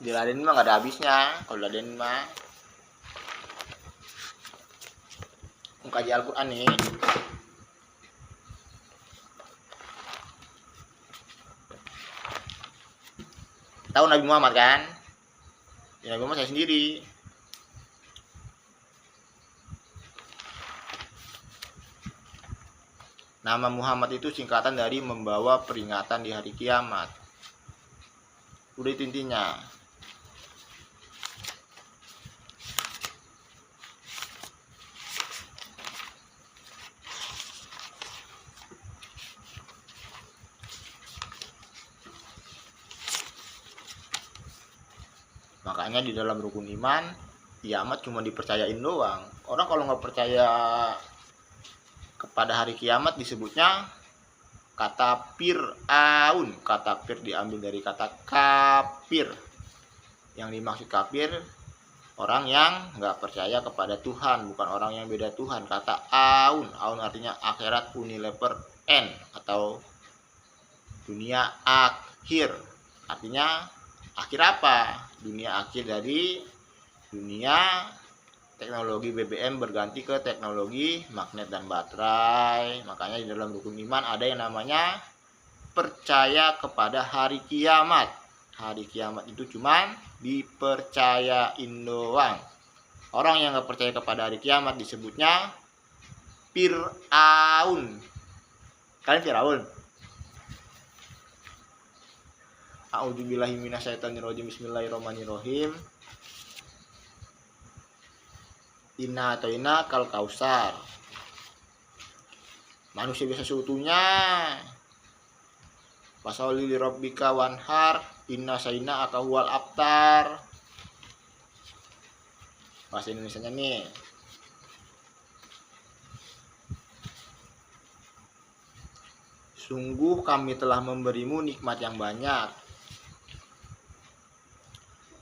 Diladenin mah gak ada habisnya. Kalau diladenin mah mengkaji Al-Quran nih. Tahu Nabi Muhammad kan? Ya, Nabi Muhammad saya sendiri. Nama Muhammad itu singkatan dari membawa peringatan di hari kiamat. Udah itu intinya. Makanya di dalam rukun iman, kiamat cuma dipercayain doang. Orang kalau nggak percaya kepada hari kiamat disebutnya kata Fir'aun. Kata Fir diambil dari kata kafir. Yang dimaksud kafir orang yang nggak percaya kepada Tuhan, bukan orang yang beda Tuhan. Kata aun, aun artinya akhirat, unilever end atau dunia akhir. Artinya akhir apa? Dunia akhir dari dunia teknologi BBM berganti ke teknologi magnet dan baterai. Makanya di dalam rukun iman ada yang namanya percaya kepada hari kiamat. Hari kiamat itu cuman dipercayain doang. Orang yang gak percaya kepada hari kiamat disebutnya Fir'aun. Kalian Fir'aun? A'udzubillahi minasyaitonirrajim. Bismillahirrahmanirrahim. Inna atau inna kal kausar. Manusia biasa seutuhnya. Fasholli li rabbika wanhar. Inna sayna akahual abtar. Bahasa Indonesianya nih. Sungguh kami telah memberimu nikmat yang banyak.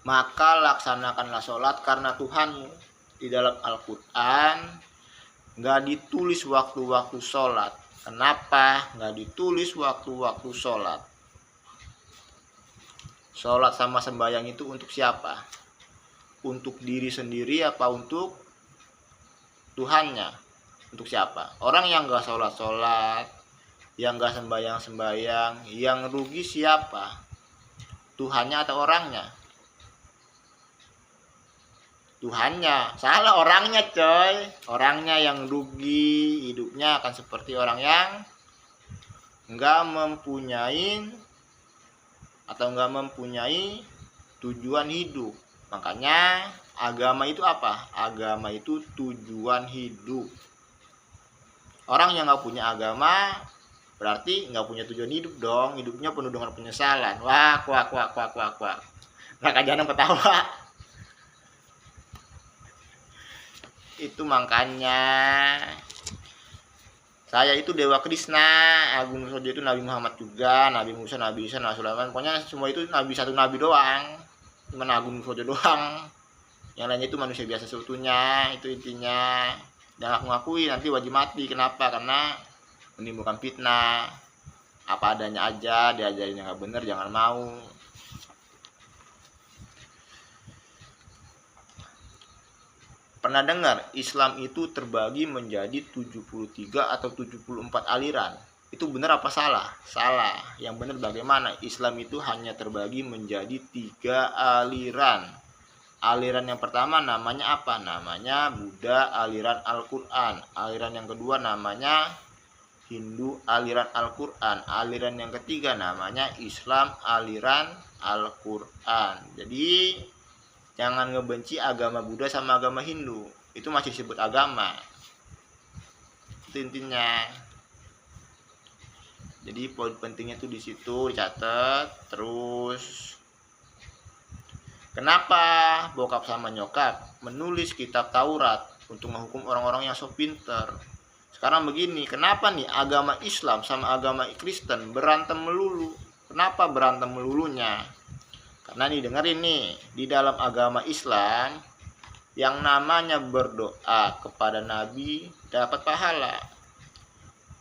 Maka laksanakanlah sholat karena Tuhanmu. Di dalam Al-Quran nggak ditulis waktu-waktu sholat. Kenapa nggak ditulis waktu-waktu sholat? Sholat sama sembahyang itu untuk siapa? Untuk diri sendiri apa untuk Tuhannya? Untuk siapa? Orang yang nggak sholat-sholat, yang nggak sembahyang-sembahyang, yang rugi siapa? Tuhannya atau orangnya? Tuhannya. Salah, orangnya coy. Orangnya yang rugi, hidupnya akan seperti orang yang nggak mempunyai tujuan hidup. Makanya agama itu apa? Agama itu tujuan hidup. Orang yang nggak punya agama berarti nggak punya tujuan hidup dong. Hidupnya penuh dengan penyesalan. Wah. Nggak kajanan ketawa. Itu makanya saya itu Dewa Krishna, Agung Nusojo itu Nabi Muhammad juga, Nabi Musa, Nabi Isa, Nabi Sulaiman. Pokoknya semua itu nabi, satu nabi doang. Cuma Agung Nusojo doang. Yang lainnya itu manusia biasa seutuhnya. Itu intinya. Jangan ngaku-ngakui, nanti wajib mati. Kenapa? Karena menimbulkan fitnah. Apa adanya aja, diajarin yang gak bener, jangan mau. Pernah dengar Islam itu terbagi menjadi 73 atau 74 aliran? Itu benar apa salah? Salah. Yang benar bagaimana? Islam itu hanya terbagi menjadi 3 aliran. Aliran yang pertama namanya apa? Namanya Buddha, aliran Al-Quran. Aliran yang kedua namanya Hindu, aliran Al-Quran. Aliran yang ketiga namanya Islam, aliran Al-Quran. Jadi jangan ngebenci agama Buddha sama agama Hindu. Itu masih disebut agama. Itu intinya. Jadi poin pentingnya tuh di situ dicatat. Terus kenapa bokap sama nyokap menulis kitab Taurat untuk menghukum orang-orang yang sok pinter? Sekarang begini, kenapa nih agama Islam sama agama Kristen berantem melulu? Kenapa berantem melulunya? Karena nih dengerin nih, di dalam agama Islam yang namanya berdoa kepada Nabi dapat pahala.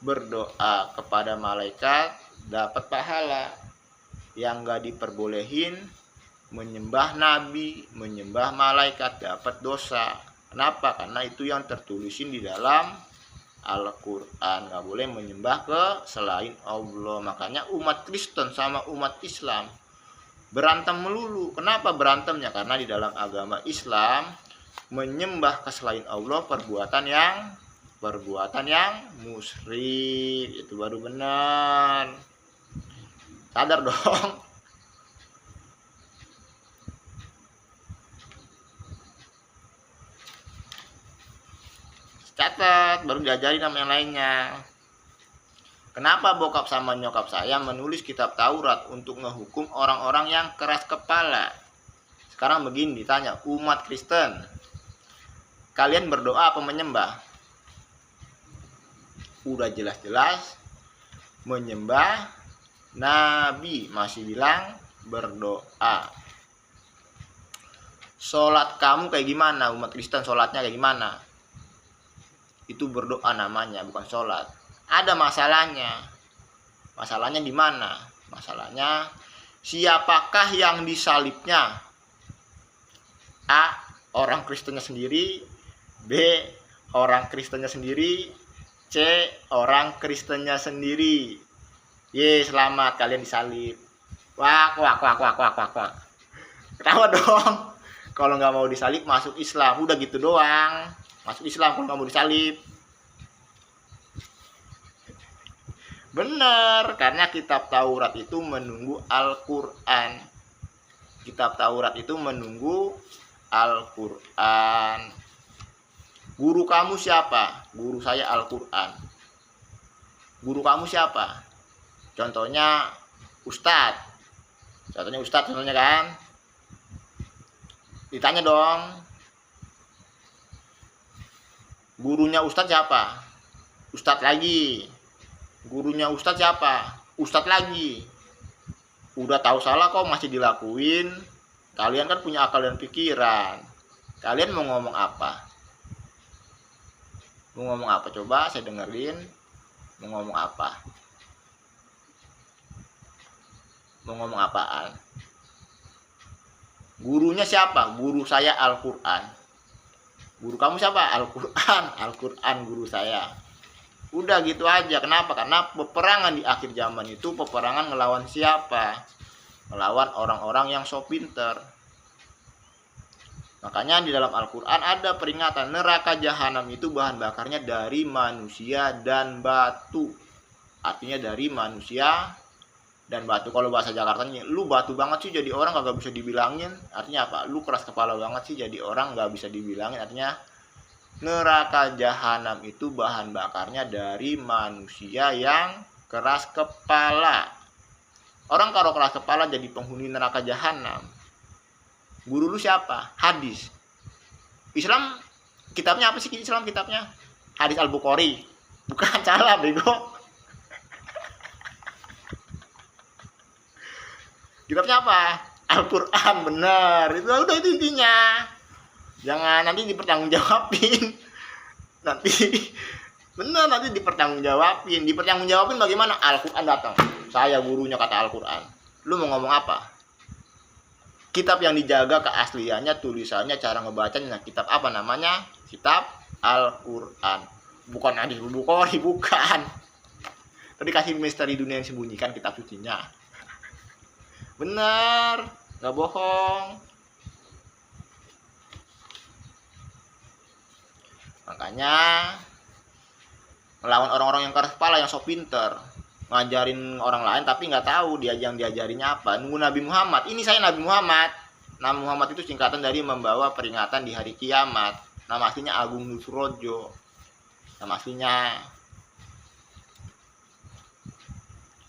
Berdoa kepada malaikat dapat pahala. Yang gak diperbolehin menyembah nabi, menyembah malaikat dapat dosa. Kenapa? Karena itu yang tertulisin di dalam Al-Quran. Gak boleh menyembah ke selain Allah. Makanya umat Kristen sama umat Islam berantem melulu. Kenapa berantemnya? Karena di dalam agama Islam menyembah ke selain Allah perbuatan yang musyrik. Itu baru benar. Sadar dong. Catat, baru diajarin sama yang lainnya. Kenapa bokap sama nyokap saya menulis kitab Taurat untuk ngehukum orang-orang yang keras kepala? Sekarang begini ditanya, umat Kristen, kalian berdoa apa menyembah? Udah jelas-jelas menyembah nabi, masih bilang berdoa. Sholat kamu kayak gimana? Umat Kristen sholatnya kayak gimana? Itu berdoa namanya, bukan sholat. Ada masalahnya. Masalahnya di mana? Masalahnya siapakah yang disalibnya? A. Orang Kristennya sendiri. B. Orang Kristennya sendiri. C. Orang Kristennya sendiri. Ye, selamat kalian disalib. Wak. Ketawa dong. Kalau nggak mau disalib masuk Islam. Udah gitu doang. Masuk Islam kalau nggak mau disalib. Bener, karena kitab Taurat itu menunggu Al-Quran. Kitab Taurat itu menunggu Al-Quran. Guru kamu siapa? Guru saya Al-Quran. Guru kamu siapa? Contohnya Ustadz. Contohnya kan. Ditanya dong. Gurunya Ustadz siapa? Ustadz lagi. Gurunya Ustadz siapa? Ustadz lagi. Udah tahu salah kok masih dilakuin. Kalian kan punya akal dan pikiran. Kalian mau ngomong apa? Mau ngomong apa? Coba saya dengerin. Mau ngomong apa? Mau ngomong apaan? Gurunya siapa? Guru saya Al-Quran. Guru kamu siapa? Al-Quran. Al-Quran guru saya. Udah gitu aja. Kenapa? Karena peperangan di akhir zaman itu peperangan ngelawan siapa? Ngelawan orang-orang yang so pinter. Makanya di dalam Al-Quran ada peringatan neraka jahanam itu bahan bakarnya dari manusia dan batu. Artinya dari manusia dan batu. Kalau bahasa Jakartanya, lu batu banget sih jadi orang kagak bisa dibilangin. Artinya apa? Lu keras kepala banget sih jadi orang gak bisa dibilangin. Artinya neraka jahanam itu bahan bakarnya dari manusia yang keras kepala. Orang kalau keras kepala jadi penghuni neraka jahanam. Guru lu siapa? Hadis. Islam kitabnya apa sih? Islam kitabnya Hadis Al-Bukhari. Bukan, salah bego. Kitabnya apa? Al-Quran, bener. Itu udah, itu intinya. Jangan nanti dipertanggungjawabin. Nanti dipertanggungjawabin. Dipertanggungjawabin bagaimana? Al-Quran datang. Saya gurunya kata Al-Quran. Lu mau ngomong apa? Kitab yang dijaga keasliannya, tulisannya, cara ngebacanya. Kitab apa namanya? Kitab Al-Quran. Bukan Hadis Al-Bukhari, bukan. Tadi kasih misteri dunia yang sembunyikan kitab sucinya. Benar, gak bohong. Makanya melawan orang-orang yang keras kepala, yang so pinter, ngajarin orang lain tapi nggak tahu dia yang diajarinya apa. Nunggu Nabi Muhammad. Ini saya Nabi Muhammad. Nama Muhammad itu singkatan dari membawa peringatan di hari kiamat. Nama aslinya Agung Nusrojo. Nama aslinya.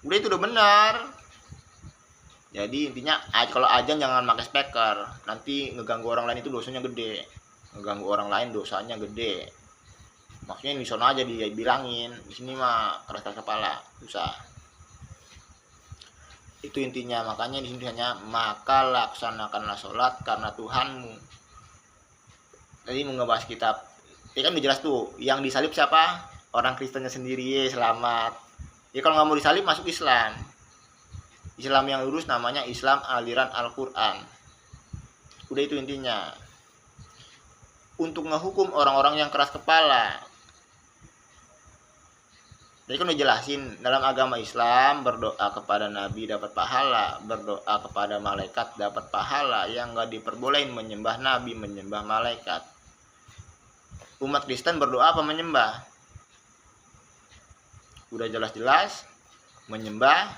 Udah, itu udah benar. Jadi intinya kalau ajan jangan pakai speaker, nanti ngeganggu orang lain itu dosanya gede. Ngeganggu orang lain dosanya gede. Maksudnya di sana aja dibilangin, di sini mah keras kepala, susah. Itu intinya. Makanya di sini hanya maka laksanakanlah sholat karena Tuhanmu. Tadi mau ngebahas kitab. Ya kan udah jelas tuh, yang disalib siapa? Orang Kristennya sendiri, selamat. Ya kalau nggak mau disalib masuk Islam. Islam yang lurus namanya Islam aliran Al-Quran. Udah itu intinya. Untuk ngehukum orang-orang yang keras kepala. Jadi kan udah jelasin, dalam agama Islam berdoa kepada Nabi dapat pahala, berdoa kepada malaikat dapat pahala, yang gak diperbolehin menyembah Nabi, menyembah malaikat. Umat Kristen berdoa apa menyembah? Udah jelas-jelas menyembah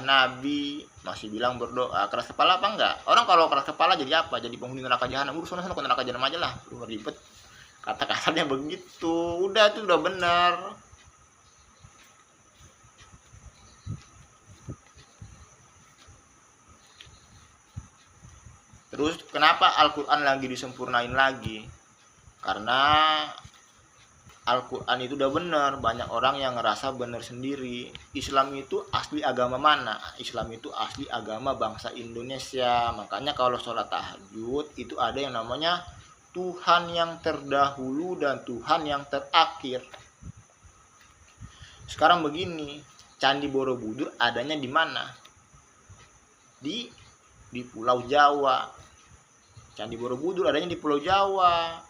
Nabi, masih bilang berdoa. Keras kepala apa enggak? Orang kalau keras kepala jadi apa? Jadi penghuni neraka jahanam. Udah sana ke neraka jahanam aja lah, lu ribet. Kata-katanya begitu. Udah itu udah benar. Terus kenapa Al-Quran lagi disempurnain lagi? Karena Al-Quran itu udah bener. Banyak orang yang ngerasa bener sendiri. Islam itu asli agama mana? Islam itu asli agama bangsa Indonesia. Makanya kalau sholat tahajud itu ada yang namanya Tuhan yang terdahulu dan Tuhan yang terakhir. Sekarang begini, Candi Borobudur adanya di mana? Di Pulau Jawa. Candi Borobudur adanya di Pulau Jawa.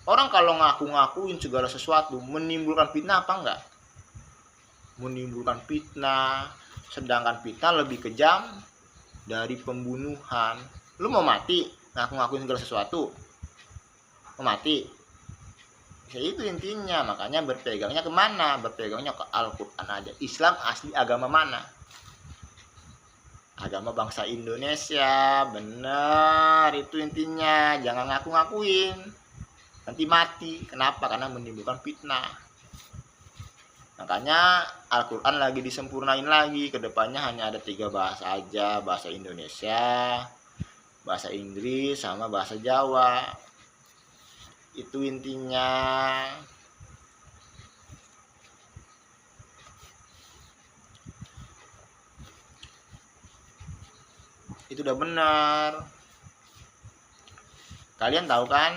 Orang kalau ngaku-ngakuin segala sesuatu menimbulkan fitnah apa enggak? Menimbulkan fitnah. Sedangkan fitnah lebih kejam dari pembunuhan. Lu mau mati ngaku-ngakuin segala sesuatu? Mau mati? Ya itu intinya. Makanya berpegangnya kemana? Berpegangnya ke Al-Quran aja. Islam asli agama mana? Agama bangsa Indonesia. Bener, itu intinya. Jangan ngaku-ngakuin, nanti mati. Kenapa? Karena menimbulkan fitnah. Makanya Al-Quran lagi disempurnain lagi. Kedepannya hanya ada 3 bahasa aja. Bahasa Indonesia, bahasa Inggris, sama bahasa Jawa. Itu intinya. Itu udah benar. Kalian tahu kan,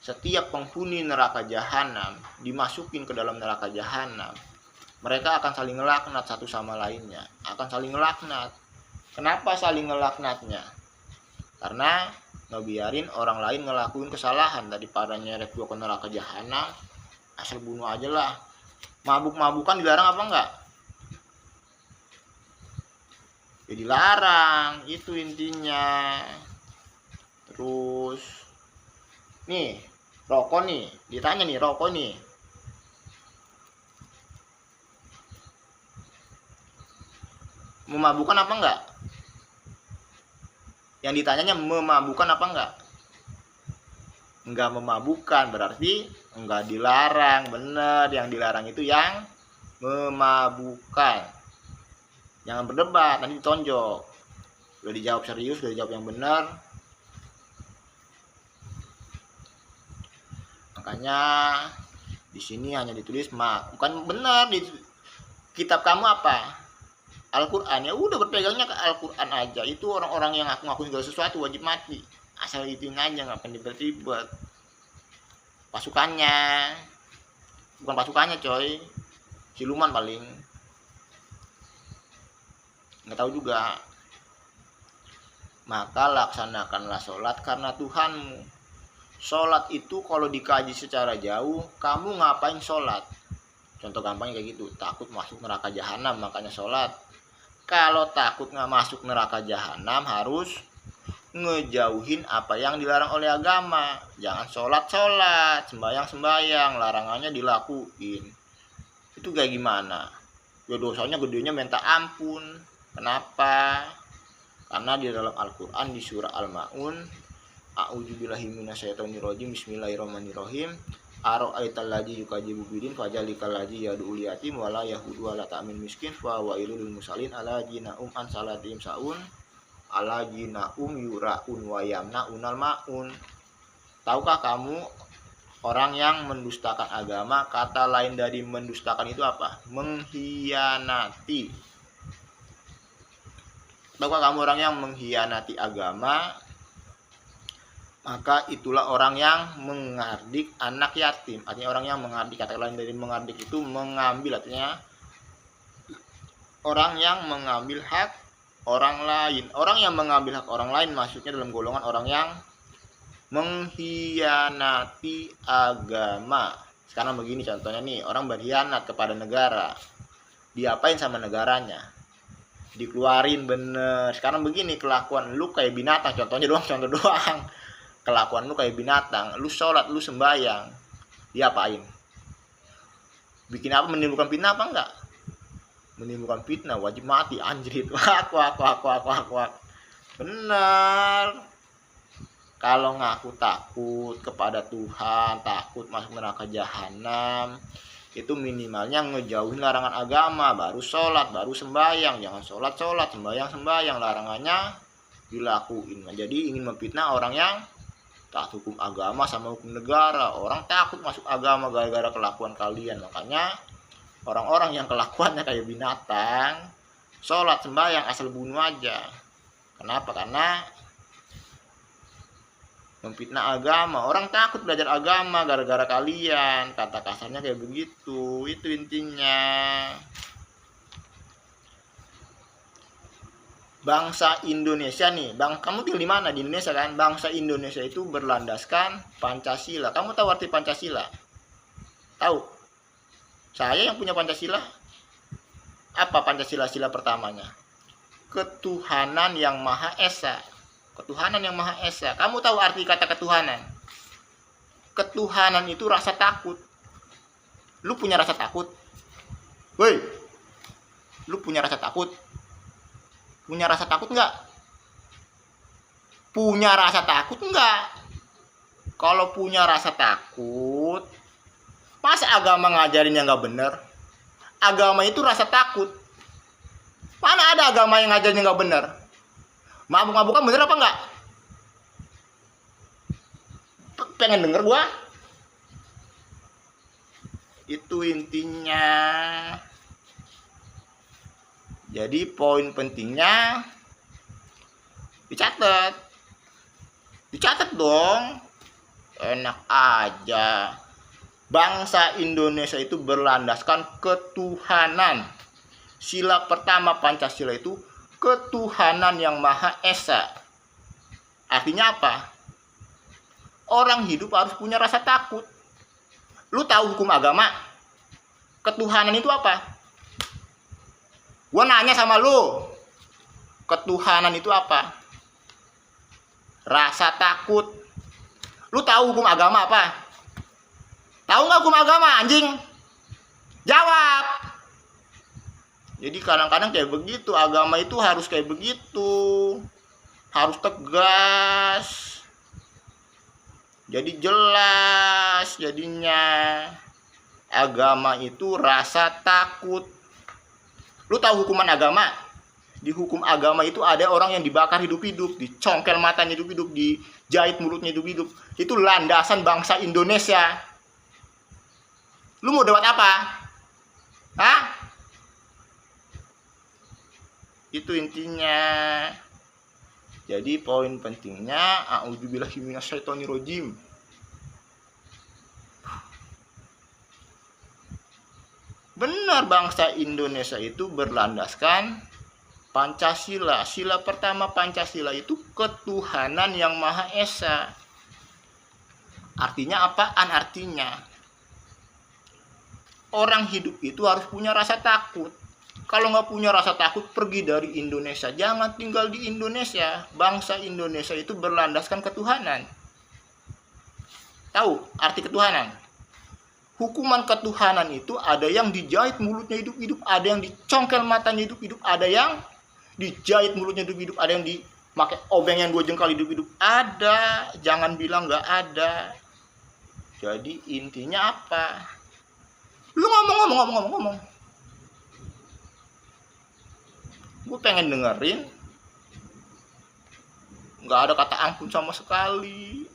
setiap penghuni neraka jahanam dimasukin ke dalam neraka jahanam, mereka akan saling ngelaknat satu sama lainnya. Akan saling ngelaknat. Kenapa saling ngelaknatnya? Karena ngebiarin orang lain ngelakuin kesalahan. Daripada nyeret gua ke neraka jahanam, asal bunuh aja lah. Mabuk-mabukan dilarang apa enggak? Ya dilarang, itu intinya. Terus nih, rokok nih, ditanya nih, rokok nih, memabukkan apa enggak? Yang ditanyanya memabukkan apa enggak? Enggak memabukkan, berarti enggak dilarang. Bener, yang dilarang itu yang memabukkan. Jangan berdebat, nanti ditonjok. Udah dijawab serius, udah dijawab yang benar. Makanya di sini hanya ditulis bukan benar. Di kitab kamu apa? Al-Quran. Ya udah, berpegangnya ke Al-Quran aja. Itu orang-orang yang ngaku-ngakuin segala sesuatu wajib mati. Asal itu aja, ngapain ribet-ribet. Pasukannya, bukan pasukannya coy, siluman paling. Nggak tahu juga. Maka laksanakanlah sholat karena Tuhanmu. Sholat itu kalau dikaji secara jauh, kamu ngapain sholat? Contoh gampangnya kayak gitu, takut masuk neraka jahanam makanya sholat. Kalau takut nggak masuk neraka jahanam, harus ngejauhin apa yang dilarang oleh agama. Jangan sholat, sembayang, larangannya dilakuin. Itu kayak gimana? Ya dosanya gedenya minta ampun. Kenapa? Karena di dalam Al-Quran di surah Al-Ma'un, a'udzubillahi minasyaitonirrajim, bismillahirrahmanirrahim, ara'aital ladzi yukadzibu bidin fajalikal ladzi yad'ul yatim wala yahudu wala ta'min miskin fa wailul lil musallin alladzina an salatihim saun alladzina yura'un wa yamna'unal ma'un. Tahukah kamu orang yang mendustakan agama? Kata lain dari mendustakan itu apa? Mengkhianati. Tahukah kamu orang yang mengkhianati agama? Maka itulah orang yang mengardik anak yatim. Artinya orang yang mengardik. Kata lain dari mengardik itu mengambil. Artinya orang yang mengambil hak orang lain. Orang yang mengambil hak orang lain masuknya dalam golongan orang yang mengkhianati agama. Sekarang begini contohnya nih, orang berkhianat kepada negara. Diapain sama negaranya? Dikeluarin bener. Sekarang begini, kelakuan lu kayak binatang. Contoh doang. Kelakuan lu kayak binatang. Lu sholat, lu sembahyang. Diapain? Bikin apa? Menimbulkan fitnah apa enggak? Menimbulkan fitnah, wajib mati, anjrit. Wak. Bener. Kalau ngaku takut kepada Tuhan, takut masuk neraka jahanam, itu minimalnya ngejauhin larangan agama, baru sholat, baru sembahyang. Jangan sholat, sembahyang, larangannya dilakuin. Jadi ingin memfitnah orang yang tak hukum agama sama hukum negara. Orang takut masuk agama gara-gara kelakuan kalian. Makanya orang-orang yang kelakuannya kayak binatang, sholat, sembahyang, asal bunuh aja. Kenapa? Karena memfitnah agama. Orang takut belajar agama gara-gara kalian. Kata kasarnya kayak begitu. Itu intinya. Bangsa Indonesia nih, kamu tinggal di mana? Di Indonesia kan? Bangsa Indonesia itu berlandaskan Pancasila. Kamu tahu arti Pancasila? Tahu? Saya yang punya Pancasila. Apa Pancasila? Sila pertamanya, ketuhanan yang Maha Esa. Ketuhanan yang Maha Esa. Kamu tahu arti kata ketuhanan? Ketuhanan itu rasa takut. Lu punya rasa takut? Woi, lu punya rasa takut? Punya rasa takut nggak? Punya rasa takut nggak? Kalau punya rasa takut, masa agama ngajarinnya nggak bener? Agama itu rasa takut. Mana ada agama yang ngajarinnya nggak bener? Mabuk-mabukan bener apa enggak? Pengen denger gua? Itu intinya. Jadi poin pentingnya dicatat. Dicatat dong. Enak aja. Bangsa Indonesia itu berlandaskan ketuhanan. Sila pertama Pancasila itu ketuhanan yang Maha Esa. Artinya apa? Orang hidup harus punya rasa takut. Lu tahu hukum agama? Ketuhanan itu apa? Gua nanya sama lu. Ketuhanan itu apa? Rasa takut. Lu tahu hukum agama apa? Tahu nggak hukum agama, anjing? Jawab. Jadi kadang-kadang kayak begitu, agama itu harus kayak begitu, harus tegas. Jadi jelas jadinya. Agama itu rasa takut. Lu tahu hukuman agama? Di hukum agama itu ada orang yang dibakar hidup-hidup, dicongkel matanya hidup-hidup, dijahit mulutnya hidup-hidup. Itu landasan bangsa Indonesia. Lu mau debat apa? Hah? Itu intinya. Jadi poin pentingnya, a'udzubillahi minasyaitonirrajim. Benar, bangsa Indonesia itu berlandaskan Pancasila. Sila pertama Pancasila itu ketuhanan yang Maha Esa. Artinya apaan artinya? Orang hidup itu harus punya rasa takut. Kalau nggak punya rasa takut, pergi dari Indonesia. Jangan tinggal di Indonesia. Bangsa Indonesia itu berlandaskan ketuhanan. Tahu arti ketuhanan? Hukuman ketuhanan itu ada yang dijahit mulutnya hidup-hidup, ada yang dicongkel matanya hidup-hidup, ada yang dijahit mulutnya hidup-hidup, ada yang dipakai obeng yang 2 jengkal hidup-hidup. Ada, jangan bilang nggak ada. Jadi intinya apa? Lu ngomong. Gue pengen dengerin. Nggak ada kata ampun sama sekali.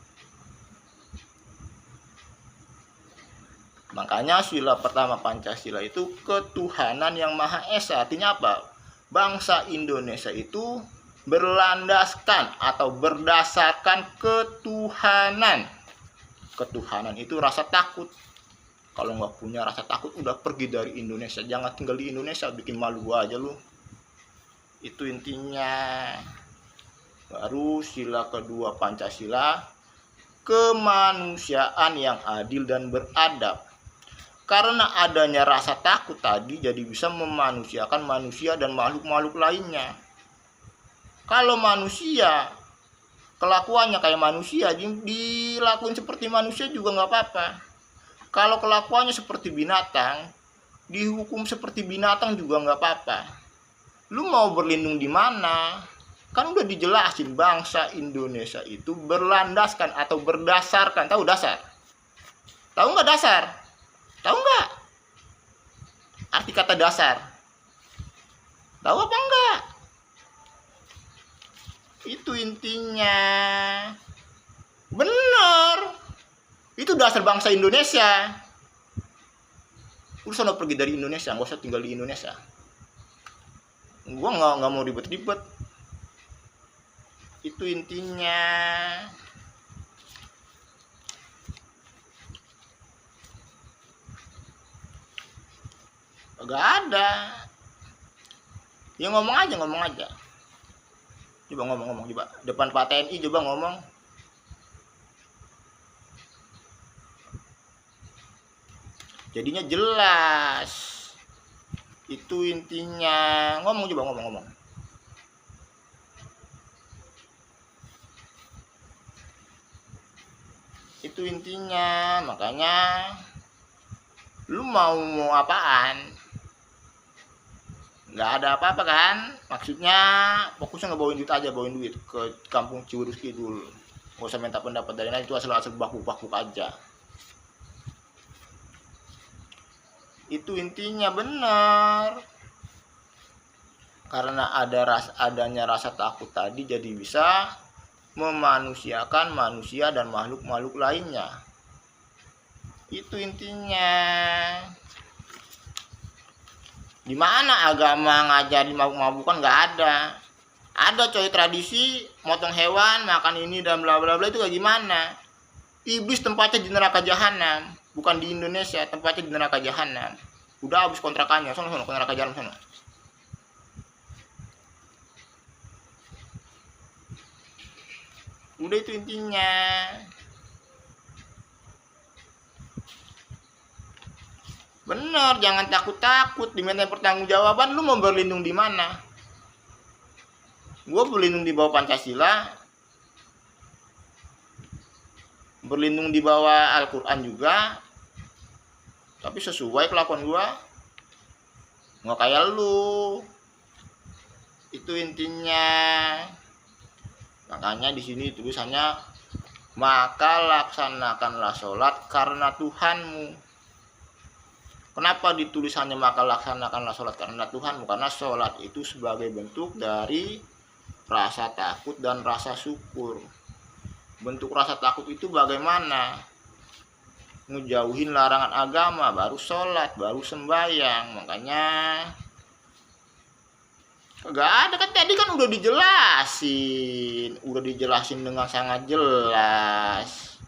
Makanya sila pertama Pancasila itu ketuhanan yang Maha Esa. Artinya apa? Bangsa Indonesia itu berlandaskan atau berdasarkan ketuhanan. Ketuhanan itu rasa takut. Kalau nggak punya rasa takut, udah pergi dari Indonesia. Jangan tinggal di Indonesia, bikin malu gua aja lu. Itu intinya. Baru sila kedua Pancasila, kemanusiaan yang adil dan beradab. Karena adanya rasa takut tadi jadi bisa memanusiakan manusia dan makhluk-makhluk lainnya. Kalau manusia kelakuannya kayak manusia, dilakuin seperti manusia juga nggak apa-apa. Kalau kelakuannya seperti binatang, dihukum seperti binatang juga nggak apa-apa. Lu mau berlindung di mana? Kan udah dijelasin, bangsa Indonesia itu berlandaskan atau berdasarkan, tahu dasar? Tahu nggak dasar? Tahu nggak arti kata dasar? Tahu apa enggak? Itu intinya. Bener. Itu dasar bangsa Indonesia. Lu sono pergi dari Indonesia, nggak usah tinggal di Indonesia. Gua nggak mau ribet-ribet. Itu intinya. Gak ada. Ya ngomong aja. Coba ngomong coba. Depan Pak TNI coba ngomong. Jadinya jelas. Itu intinya. Ngomong coba ngomong. Itu intinya. Makanya lu mau apaan? Nggak ada apa-apa kan? Maksudnya fokusnya ngebawain duit aja, bawain duit ke kampung Ciwidey Kidul. Nggak usah minta pendapat dari lain, itu asal bakbuk aja. Itu intinya benar. Karena adanya rasa takut tadi jadi bisa memanusiakan manusia dan makhluk-makhluk lainnya. Itu intinya. Di mana agama ngajarin mabuk-mabukan? Nggak ada. Ada coy tradisi motong hewan, makan ini dan bla bla bla, itu kayak gimana? Iblis tempatnya di neraka jahanam, bukan di Indonesia, tempatnya di neraka jahanam. Udah habis kontrakannya, sono ke neraka jahanam sono. Udah itu intinya. Bener, jangan takut-takut diminta pertanggungjawaban. Lu mau berlindung di mana? Gue berlindung di bawah Pancasila, berlindung di bawah Al-Quran juga, tapi sesuai kelakuan gue, nggak kayak lu. Itu intinya. Makanya di sini tulisannya, maka laksanakanlah sholat karena Tuhanmu. Kenapa ditulisannya maka laksanakanlah sholat karena Tuhanmu? Karena sholat itu sebagai bentuk dari rasa takut dan rasa syukur. Bentuk rasa takut itu bagaimana? Ngejauhin larangan agama, baru sholat, baru sembahyang. Makanya gak ada kan, tadi kan udah dijelasin dengan sangat jelas.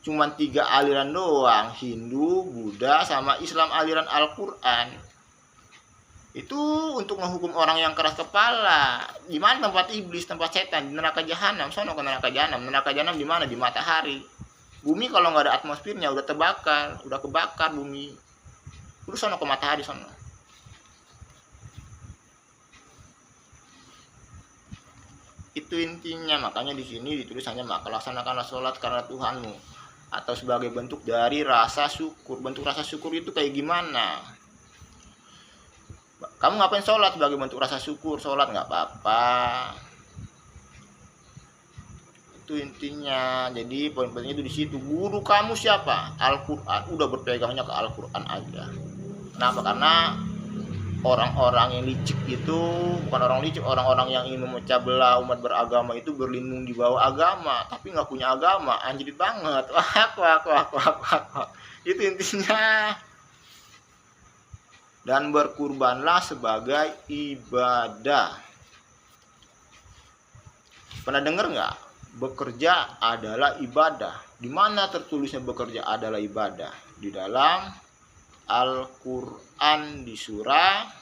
Cuman 3 aliran doang, Hindu, Buddha, sama Islam aliran Al-Quran. Itu untuk menghukum orang yang keras kepala. Di mana tempat iblis, tempat setan? Di neraka jahanam. Sono ke neraka jahanam. Neraka jahanam di mana? Di matahari. Bumi kalau nggak ada atmosfernya udah terbakar, udah kebakar bumi. Terus sono ke matahari sono. Itu intinya. Makanya di sini ditulis hanya maka laksanakanlah sholat karena Tuhanmu, atau sebagai bentuk dari rasa syukur. Bentuk rasa syukur itu kayak gimana? Kamu ngapain sholat sebagai bentuk rasa syukur? Sholat nggak apa-apa. Itu intinya. Jadi poin-poinnya itu di situ. Guru kamu siapa? Al-Quran. Udah berpegangnya ke Al-Quran aja. Kenapa? Karena orang-orang yang licik itu, bukan orang licik, orang-orang yang ingin memecah belah umat beragama itu berlindung di bawah agama, tapi nggak punya agama. Anjir banget. Wah. Itu intinya. Dan berkurbanlah sebagai ibadah. Pernah dengar nggak? Bekerja adalah ibadah. Di mana tertulisnya bekerja adalah ibadah? Di dalam Al-Quran di surah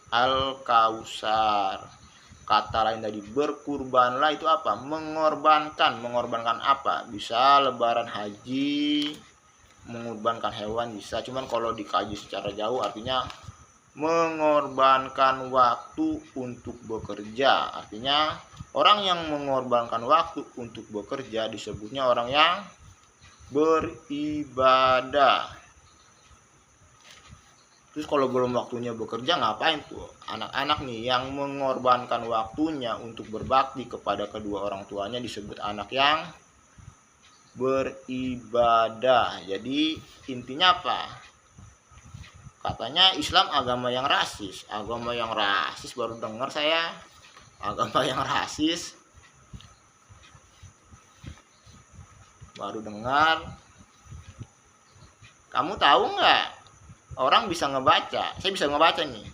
Al-Kausar. Kata lain tadi berkurbanlah itu apa? Mengorbankan. Mengorbankan apa? Bisa lebaran haji, mengorbankan hewan bisa. Cuman kalau dikaji secara jauh artinya mengorbankan waktu untuk bekerja. Artinya orang yang mengorbankan waktu untuk bekerja disebutnya orang yang beribadah. Terus kalau belum waktunya bekerja ngapain tuh? Anak-anak nih yang mengorbankan waktunya untuk berbakti kepada kedua orang tuanya disebut anak yang beribadah. Jadi intinya apa? Katanya Islam agama yang rasis. Agama yang rasis baru dengar saya. Agama yang rasis baru dengar. Kamu tahu nggak? Orang bisa ngebaca. Saya bisa ngebaca nih.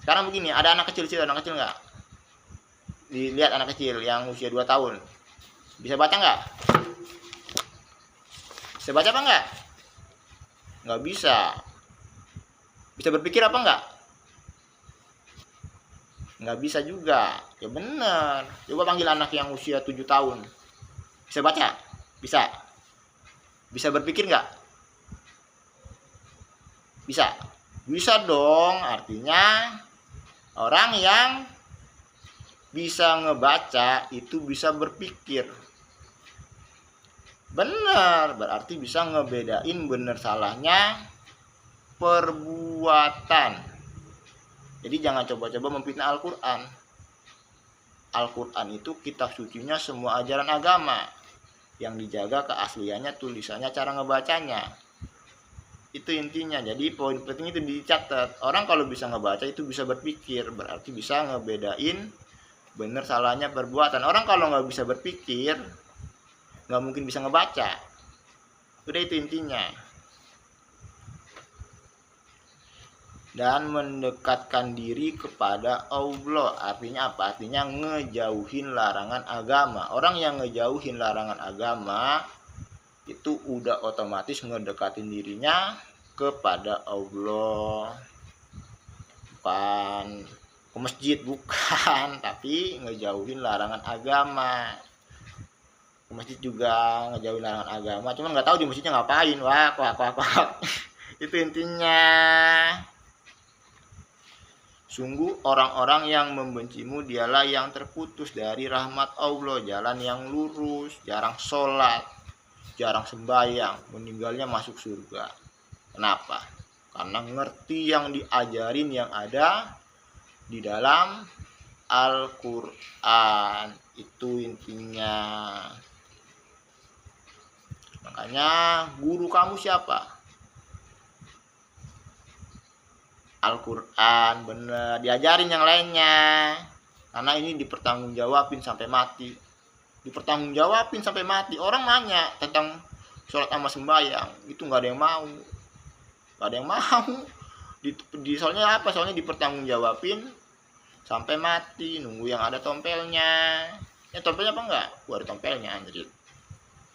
Sekarang begini, ada anak kecil nggak? Dilihat anak kecil yang usia 2 tahun. Bisa baca nggak? Bisa baca apa nggak? Nggak bisa. Bisa berpikir apa nggak? Nggak bisa juga. Ya bener. Coba panggil anak yang usia 7 tahun. Bisa baca? Bisa. Bisa berpikir nggak? Bisa. Bisa dong. Artinya orang yang bisa ngebaca itu bisa berpikir. Benar, berarti bisa ngebedain bener salahnya perbuatan. Jadi jangan coba-coba memfitnah Al-Quran. Al-Quran itu kitab sucinya semua ajaran agama. Yang dijaga keasliannya, tulisannya, cara ngebacanya. Itu intinya. Jadi poin penting itu dicatat. Orang kalau bisa ngebaca itu bisa berpikir, berarti bisa ngebedain bener salahnya perbuatan. Orang kalau nggak bisa berpikir nggak mungkin bisa ngebaca. Udah itu intinya. Dan mendekatkan diri kepada Allah. Artinya apa? Artinya ngejauhin larangan agama. Orang yang ngejauhin larangan agama itu udah otomatis ngedekatin dirinya kepada Allah. Bukan ke masjid, bukan, tapi ngejauhin larangan agama. Ke masjid juga ngejauhin larangan agama, cuman nggak tahu di masjidnya ngapain. Wah. Itu intinya. Sungguh orang-orang yang membencimu dialah yang terputus dari rahmat Allah, jalan yang lurus, jarang sholat, jarang sembahyang, meninggalnya masuk surga. Kenapa? Karena ngerti yang diajarin yang ada di dalam Al-Quran. Itu intinya. Makanya guru kamu siapa? Al-Quran, bener. Diajarin yang lainnya. Karena ini dipertanggungjawabin sampai mati. Dipertanggungjawabin sampai mati. Orang nanya tentang sholat sama sembahyang, itu nggak ada yang mau. Nggak ada yang mau. Soalnya apa? Soalnya dipertanggungjawabin sampai mati. Nunggu yang ada tompelnya. Ya tompelnya apa enggak? Ada tompelnya, anjir.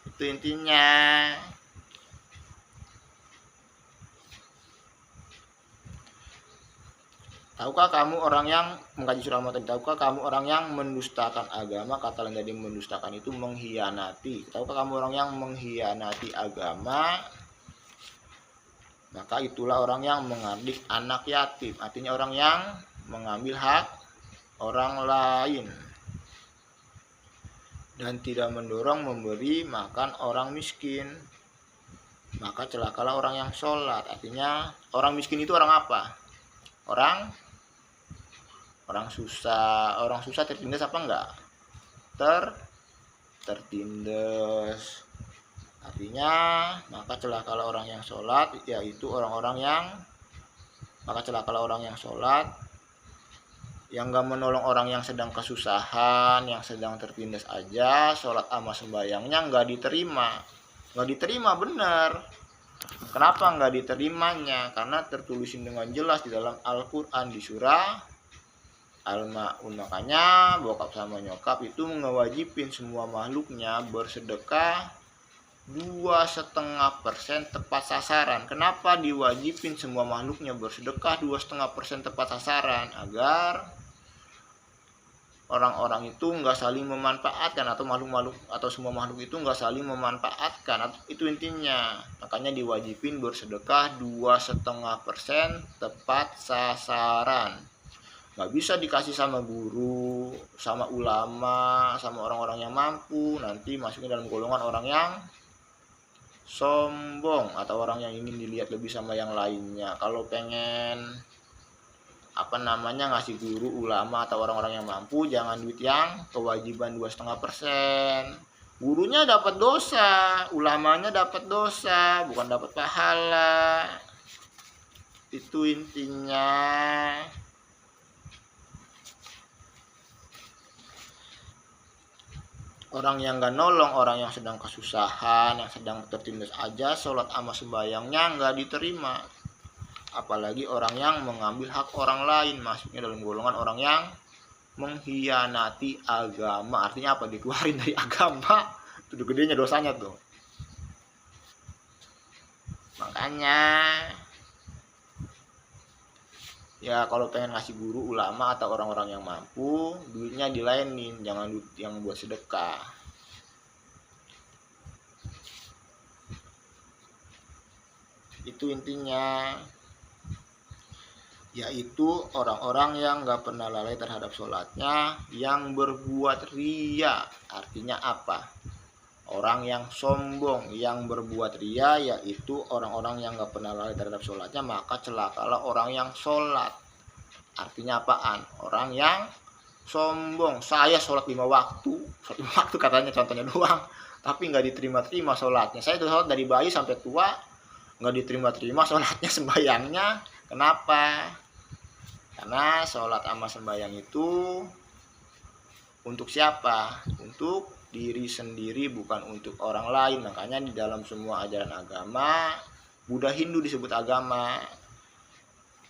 Itu intinya. Tahukah kamu orang yang mengkaji surah Muhammad? Tahukah kamu orang yang mendustakan agama? Kata lain tadi mendustakan itu mengkhianati. Tahukah kamu orang yang mengkhianati agama? Maka itulah orang yang mengambil anak yatim. Artinya orang yang mengambil hak orang lain dan tidak mendorong memberi makan orang miskin. Maka celakalah orang yang sholat. Artinya orang miskin itu orang apa? Orang susah. Orang susah tertindas apa enggak? Tertindas. Artinya maka celakalah orang yang sholat, yaitu orang-orang yang sholat yang gak menolong orang yang sedang kesusahan, yang sedang tertindas aja. Sholat sama sembayangnya gak diterima bener. Kenapa gak diterimanya? Karena tertulisin dengan jelas di dalam Al-Quran di surah Al-Ma'un. Makanya bokap sama nyokap itu ngewajibin semua makhluknya bersedekah 2,5% tepat sasaran. Kenapa diwajibin semua makhluknya bersedekah 2,5% tepat sasaran? Agar orang-orang itu nggak saling memanfaatkan, atau makhluk-makhluk atau semua makhluk itu nggak saling memanfaatkan. Itu intinya. Makanya diwajibin bersedekah 2,5% tepat sasaran. Nggak bisa dikasih sama guru, sama ulama, sama orang-orang yang mampu, nanti masuknya dalam golongan orang yang sombong atau orang yang ingin dilihat lebih sama yang lainnya. Kalau pengen ngasih guru, ulama atau orang-orang yang mampu, jangan duit yang kewajiban 2,5%. Gurunya dapat dosa, ulamanya dapat dosa, bukan dapat pahala. Itu intinya. Orang yang gak nolong orang yang sedang kesusahan, yang sedang tertindas aja, sholat sama sembayangnya gak diterima. Apalagi orang yang mengambil hak orang lain, masuknya dalam golongan orang yang mengkhianati agama. Artinya apa? Dikeluarin dari agama. Itu gedenya dosanya tuh. Makanya ya kalau pengen ngasih guru, ulama atau orang-orang yang mampu, duitnya dilainin, jangan duit yang buat sedekah. Itu intinya. Yaitu orang-orang yang gak pernah lalai terhadap sholatnya, yang berbuat riya. Artinya apa? Orang yang sombong, yang berbuat riya, yaitu orang-orang yang gak pernah lalai terhadap sholatnya, maka celakalah orang yang sholat. Artinya apaan? Orang yang sombong. Saya sholat 5 waktu. Sholat 5 waktu katanya contohnya doang, tapi gak diterima-terima sholatnya. Saya tuh sholat dari bayi sampai tua, gak diterima-terima sholatnya, sembayangnya. Kenapa? Karena sholat sama sembayang itu untuk siapa? Untuk diri sendiri, bukan untuk orang lain. Makanya di dalam semua ajaran agama, Buddha, Hindu disebut agama,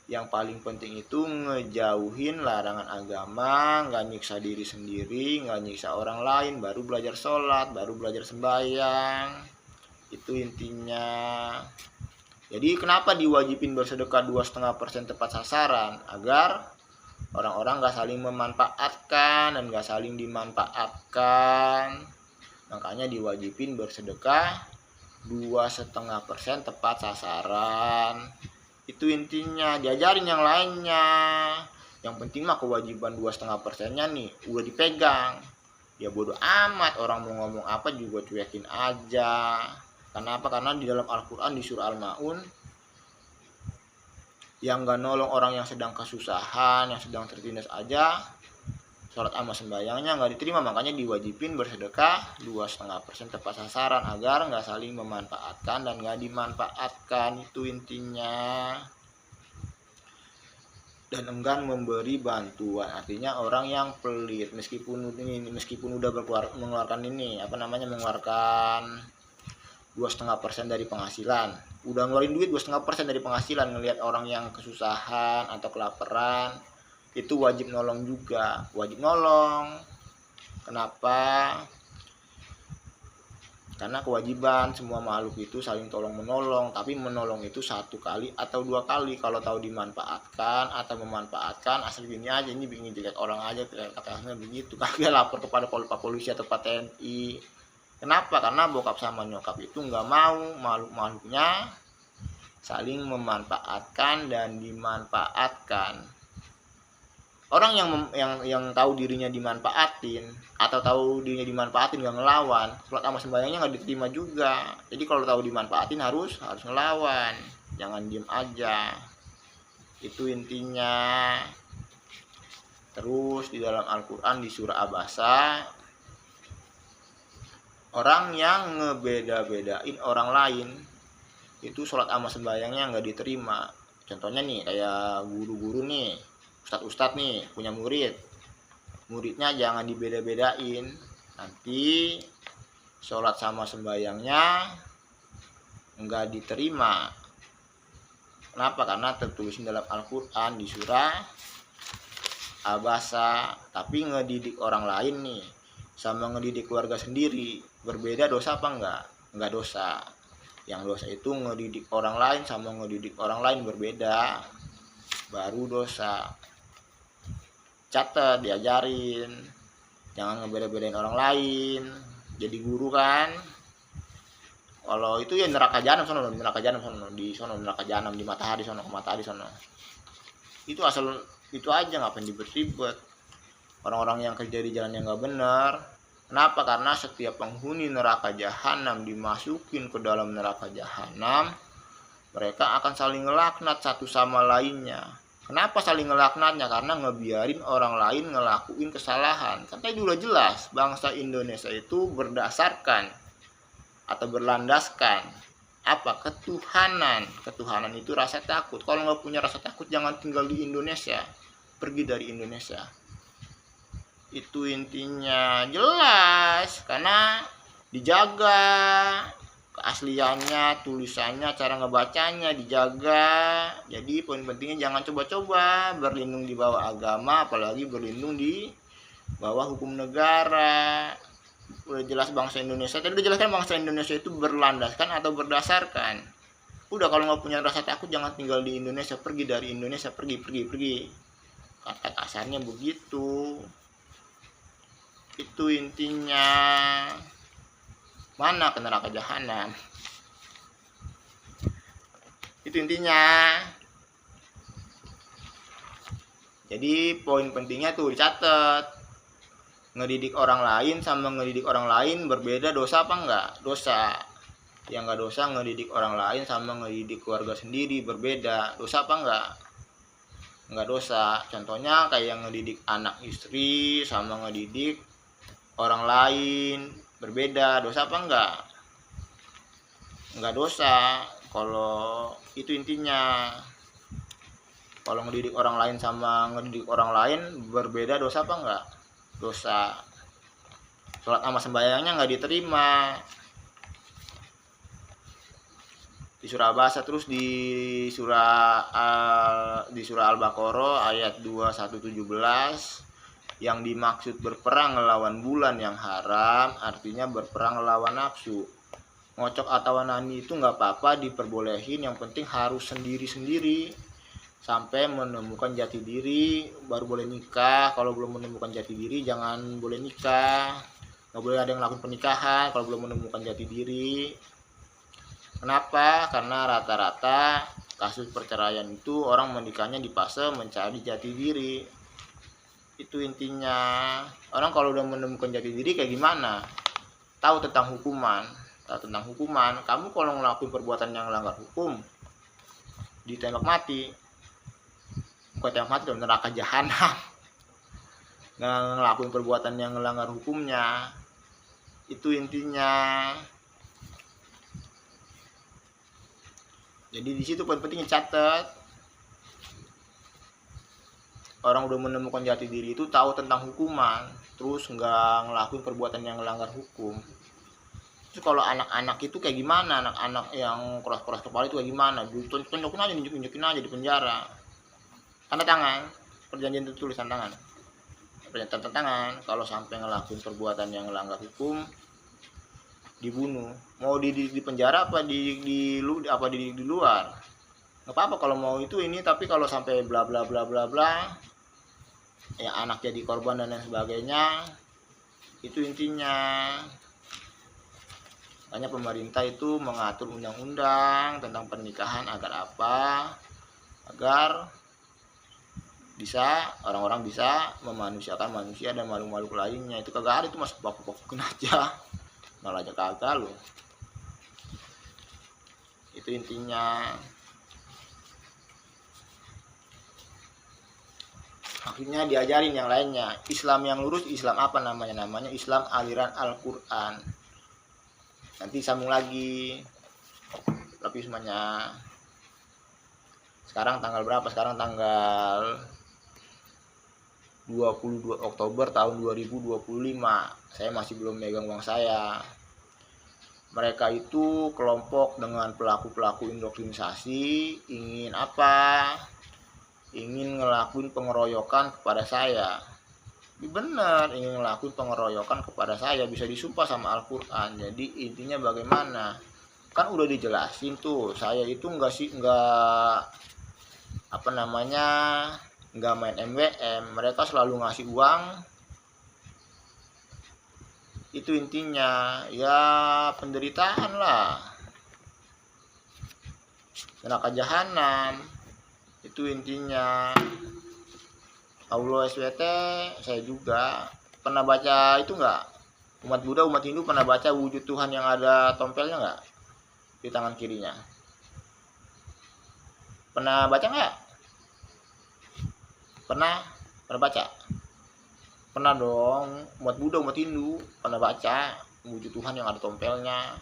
yang paling penting itu ngejauhin larangan agama, nggak nyiksa diri sendiri, nggak nyiksa orang lain, baru belajar sholat, baru belajar sembahyang. Itu intinya. Jadi kenapa diwajibin bersedekah 2,5% tepat sasaran? Agar orang-orang gak saling memanfaatkan dan gak saling dimanfaatkan. Makanya diwajibin bersedekah 2,5% tepat sasaran. Itu intinya. Diajarin yang lainnya. Yang penting mah kewajiban 2,5%-nya nih udah dipegang. Ya bodo amat orang mau ngomong apa juga, cuekin aja. Kenapa? Karena di dalam Al-Quran di surah Al-Ma'un, yang gak nolong orang yang sedang kesusahan, yang sedang tertindas aja, sholat sama sembayangnya gak diterima. Makanya diwajibin bersedekah 2,5% tepat sasaran, agar gak saling memanfaatkan dan gak dimanfaatkan. Itu intinya. Dan enggan memberi bantuan, artinya orang yang pelit, meskipun udah mengeluarkan mengeluarkan 2,5% dari penghasilan, udah ngeluarin duit 2,5% dari penghasilan, ngelihat orang yang kesusahan atau kelaparan, itu wajib nolong juga, wajib nolong. Kenapa? Karena kewajiban semua makhluk itu saling tolong menolong, tapi menolong itu 1 kali atau 2 kali. Kalau tahu dimanfaatkan atau memanfaatkan, asal gini aja, ini bikin jelek orang aja, katanya begitu, kagak lapor kepada polisi atau TNI. Kenapa? Karena bokap sama nyokap itu nggak mau makhluk-makhluknya saling memanfaatkan dan dimanfaatkan. Orang yang tahu dirinya dimanfaatin atau tahu dirinya dimanfaatin nggak ngelawan, sholat sama sembahyangnya nggak diterima juga. Jadi kalau tahu dimanfaatin harus ngelawan, jangan diem aja. Itu intinya. Terus di dalam Al-Quran di surah Abasa, orang yang ngebeda-bedain orang lain itu sholat sama sembahyangnya nggak diterima. Contohnya nih kayak guru-guru nih, ustadz nih punya muridnya jangan dibeda-bedain, nanti sholat sama sembahyangnya nggak diterima. Kenapa? Karena tertulis dalam Al-Quran di surah Abasa. Tapi ngedidik orang lain nih sama ngedidik keluarga sendiri berbeda dosa apa enggak? nggak dosa. Yang dosa itu ngedidik orang lain sama ngedidik orang lain berbeda, baru dosa. Catat, diajarin, jangan ngebeda-bedain orang lain. Jadi guru kan, kalau itu ya neraka jahanam sono, neraka jahanam sono, di sono neraka jahanam, di matahari sono, ke matahari sono. Itu asal itu aja, ngapain ribet-ribet. Orang-orang yang kerja di jalan yang nggak benar. Kenapa? Karena setiap penghuni neraka jahanam dimasukin ke dalam neraka jahanam, mereka akan saling ngelaknat satu sama lainnya. Kenapa saling ngelaknatnya? Karena ngebiarin orang lain ngelakuin kesalahan. Kan tadi udah jelas, bangsa Indonesia itu berdasarkan atau berlandaskan apa? Ketuhanan. Ketuhanan itu rasa takut. Kalau nggak punya rasa takut, jangan tinggal di Indonesia, pergi dari Indonesia. Itu intinya, jelas, karena dijaga keasliannya, tulisannya, cara ngebacanya dijaga. Jadi poin pentingnya jangan coba-coba berlindung di bawah agama, apalagi berlindung di bawah hukum negara. Udah jelas bangsa Indonesia, tadi udah jelaskan bangsa Indonesia itu berlandaskan atau berdasarkan. Udah, kalau nggak punya rasa takut jangan tinggal di Indonesia, pergi dari Indonesia, pergi. Kata kasarnya begitu. Itu intinya. Mana ke neraka jahanam. Itu intinya. Jadi poin pentingnya tuh dicatat. Ngedidik orang lain sama ngedidik orang lain berbeda, dosa apa enggak? Dosa. Yang enggak dosa ngedidik orang lain sama ngedidik keluarga sendiri berbeda, dosa apa enggak? Enggak dosa. Contohnya kayak ngedidik anak istri sama ngedidik orang lain berbeda, dosa apa enggak? Enggak dosa. Kalau itu intinya. Kalau ngedidik orang lain sama ngedidik orang lain berbeda, dosa apa enggak? Dosa. Sholat sama sembahyangnya enggak diterima. Di surah Abasa, terus di surah Al-Baqarah ayat 2117, yang dimaksud berperang melawan bulan yang haram artinya berperang melawan nafsu. Ngocok atau nani itu nggak apa-apa, diperbolehin, yang penting harus sendiri-sendiri sampai menemukan jati diri baru boleh nikah. Kalau belum menemukan jati diri jangan boleh nikah, nggak boleh ada yang lakukan pernikahan kalau belum menemukan jati diri. Kenapa? Karena rata-rata kasus perceraian itu orang menikahnya di fase mencari jati diri. Itu intinya. Orang kalau udah menemukan jati diri kayak gimana? Tahu tentang hukuman. Kamu kalau ngelakuin perbuatan yang melanggar hukum, ditembak mati. Bukan tembak mati, dalam neraka jahanam. Ngelakuin perbuatan yang melanggar hukumnya. Itu intinya. Jadi di situ poin pentingnya, catat. Orang udah menemukan jati diri itu tahu tentang hukuman, terus nggak ngelakuin perbuatan yang melanggar hukum. Terus kalau anak-anak itu kayak gimana? Anak-anak yang keras-keras kepala itu kayak gimana? Tunjukin aja, nunjukin aja di penjara. Tanda tangan, perjanjian tertulis, tanda tangan. Kalau sampai ngelakuin perbuatan yang melanggar hukum, dibunuh. Mau di penjara apa di luar? Nggak apa-apa kalau mau itu ini, tapi kalau sampai bla bla bla bla bla, ya anak jadi korban dan lain sebagainya. Itu intinya. Makanya pemerintah itu mengatur undang-undang tentang pernikahan agar apa? Agar bisa orang-orang bisa memanusiakan manusia dan makhluk-makhluk lainnya. Itu kagak ada, itu masuk baku-bakuin aja. Malah aja kagak loh. Itu intinya. Akhirnya diajarin yang lainnya. Islam yang lurus, Islam apa namanya? Namanya Islam aliran Al-Quran. Nanti sambung lagi. Tapi semuanya. Sekarang tanggal berapa? Sekarang tanggal 22 Oktober tahun 2025. Saya masih belum megang uang saya. Mereka itu kelompok dengan pelaku-pelaku indoktrinisasi, ingin apa? Ingin ngelakuin pengeroyokan kepada saya. benar ingin ngelakuin pengeroyokan kepada saya, bisa disumpah sama Al-Quran. Jadi intinya bagaimana, kan udah dijelasin tuh, saya itu enggak apa namanya, enggak main MWM, mereka selalu ngasih uang. Itu intinya, ya penderitaan lah, neraka jahanam. Itu intinya. Allah SWT. Saya juga pernah baca itu enggak, umat Buddha, umat Hindu pernah baca wujud Tuhan yang ada tompelnya enggak di tangan kirinya? Pernah baca enggak? Pernah baca? Pernah dong. Umat Buddha, umat Hindu pernah baca wujud Tuhan yang ada tompelnya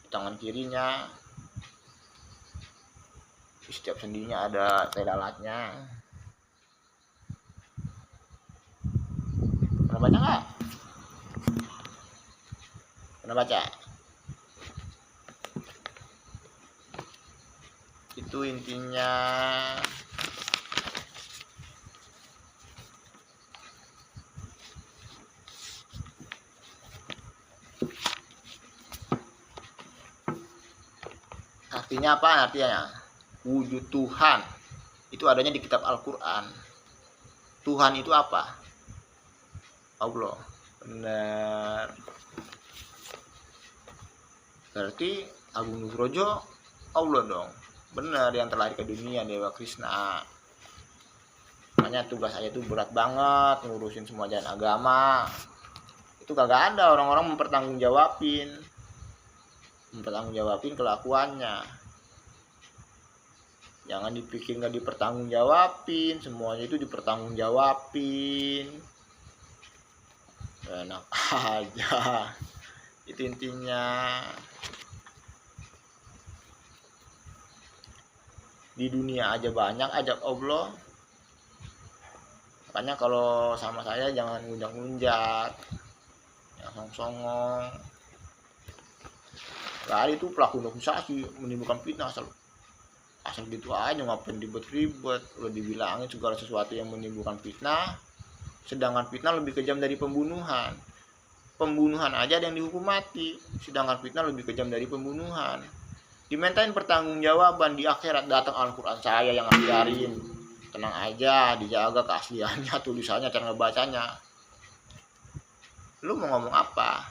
di tangan kirinya. Di setiap sendinya ada tai lalatnya. Pernah baca nggak? Pernah baca? Itu intinya. Artinya apa? Artinya wujud Tuhan itu adanya di kitab Al-Quran. Tuhan itu apa? Allah. Benar. Berarti Agung Nugrojo Allah dong. Benar, yang terlahir ke dunia, Dewa Krishna. Makanya tugas saya itu berat banget, ngurusin semua jalan agama. Itu kagak ada orang-orang mempertanggungjawabin kelakuannya. Jangan dipikir nggak dipertanggungjawabin, semuanya itu dipertanggungjawabin. Enak aja. Itu intinya. Di dunia aja banyak ajak Allah. Makanya kalau sama saya jangan ngunjak-ngunjak, jangan songong. Kali itu pelaku organisasi menimbulkan fitnah, asal gitu aja, ngapain ribet-ribet. Udah dibilangin segala sesuatu yang menimbulkan fitnah, sedangkan fitnah lebih kejam dari pembunuhan. Pembunuhan aja ada yang dihukum mati, sedangkan fitnah lebih kejam dari pembunuhan. Dimintain pertanggungjawaban di akhirat, datang Al-Quran saya yang ngajarin. Tenang aja, dijaga keasliannya, tulisannya, cara ngebacanya. Lu mau ngomong apa?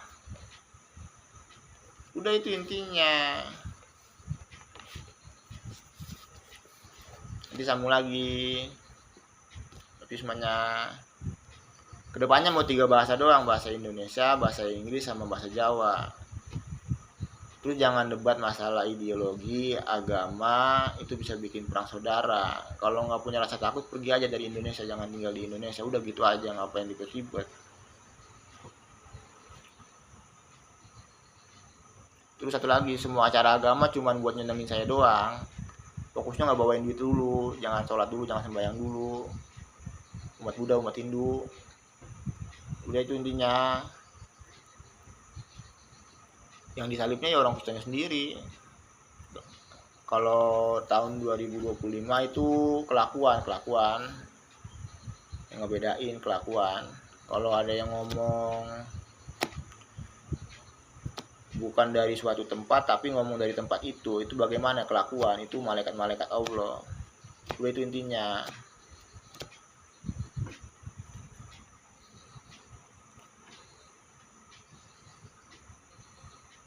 Udah, itu intinya. Nanti sambung lagi. Tapi semuanya kedepannya mau 3 bahasa doang, bahasa Indonesia, bahasa Inggris, sama bahasa Jawa. Terus jangan debat masalah ideologi, agama, itu bisa bikin perang saudara. Kalau nggak punya rasa takut, pergi aja dari Indonesia, jangan tinggal di Indonesia. Udah gitu aja, ngapain ribet-ribet. Terus satu lagi, semua acara agama cuman buat nyenengin saya doang. Fokusnya nggak bawain duit dulu, jangan sholat dulu, jangan sembahyang dulu. Umat Buddha, umat Hindu. Udah, itu intinya. Yang disalibnya ya orang Kristennya sendiri. Kalau tahun 2025 itu kelakuan yang ngebedain kelakuan. Kalau ada yang ngomong bukan dari suatu tempat tapi ngomong dari tempat itu bagaimana kelakuan? Itu malaikat-malaikat Allah. Udah, itu intinya.